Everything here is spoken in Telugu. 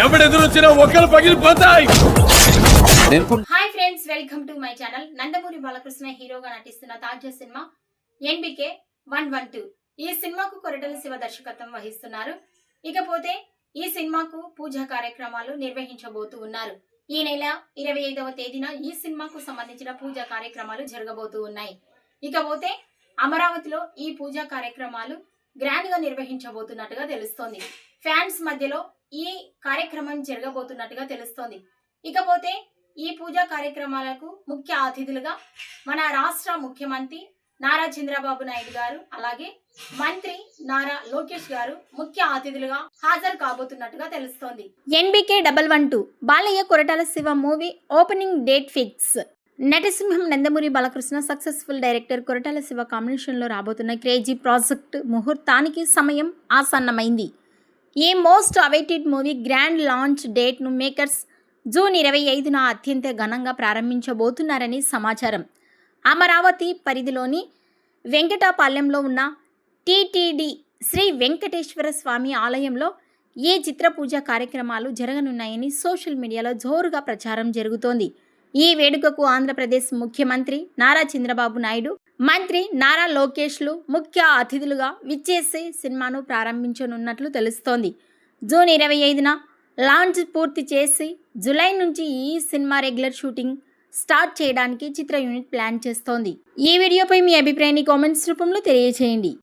ఎవడెదురొచ్చినా ఒకరు పగిలిపోతాయి. Hi friends, welcome to my channel. Nandamuri Balakrishna హీరోగా నటిస్తున్న తాజా సినిమా ఎన్బికే 112. ఈ సినిమాకు కొరటాల శివ దర్శకత్వం వహిస్తున్నారు. ఇకపోతే ఈ సినిమాకు పూజా కార్యక్రమాలు నిర్వహించబోతూ ఉన్నారు. ఈ నెల 25వ తేదీన ఈ సినిమాకు సంబంధించిన పూజా కార్యక్రమాలు జరగబోతూ ఉన్నాయి. ఇకపోతే అమరావతిలో ఈ పూజా కార్యక్రమాలు గ్రాండ్ గా నిర్వహించబోతున్నట్టుగా తెలుస్తోంది. ఫ్యాన్స్ మధ్యలో ఈ కార్యక్రమం జరగబోతున్నట్టుగా తెలుస్తోంది. ఇకపోతే ఈ పూజా కార్యక్రమాలకు ముఖ్య అతిథులుగా మన రాష్ట్ర ముఖ్యమంత్రి నారా చంద్రబాబు నాయుడు గారు, అలాగే మంత్రి నారా లోకేష్ గారు ముఖ్య అతిథులుగా హాజరు కాబోతున్నట్టుగా తెలుస్తోంది. NBK 112 Balayya Koratala Siva movie opening date fix. నటసింహం నందమూరి బాలకృష్ణ సక్సెస్ఫుల్ డైరెక్టర్ కొరటాల శివ కాంబినేషన్లో రాబోతున్న క్రేజీ ప్రాజెక్ట్ ముహూర్తానికి సమయం ఆసన్నమైంది. ఈ most awaited movie grand launch డేట్ను మేకర్స్ జూన్ 25న అత్యంత ఘనంగా ప్రారంభించబోతున్నారని సమాచారం. అమరావతి పరిధిలోని వెంకటాపాలెంలో ఉన్న టిటిడి శ్రీ వెంకటేశ్వర స్వామి ఆలయంలో ఈ చిత్ర పూజ కార్యక్రమాలు జరగనున్నాయని సోషల్ మీడియాలో జోరుగా ప్రచారం జరుగుతోంది. ఈ వేడుకకు ఆంధ్రప్రదేశ్ ముఖ్యమంత్రి నారా చంద్రబాబు నాయుడు, మంత్రి నారా లోకేష్లు ముఖ్య అతిథులుగా విచ్చేసి సినిమాను ప్రారంభించనున్నట్లు తెలుస్తోంది. జూన్ 25న లాంచ్ పూర్తి చేసి జూలై నుంచి ఈ సినిమా రెగ్యులర్ షూటింగ్ స్టార్ట్ చేయడానికి చిత్ర యూనిట్ ప్లాన్ చేస్తోంది. ఈ వీడియోపై మీ అభిప్రాయాన్ని కామెంట్స్ రూపంలో తెలియజేయండి.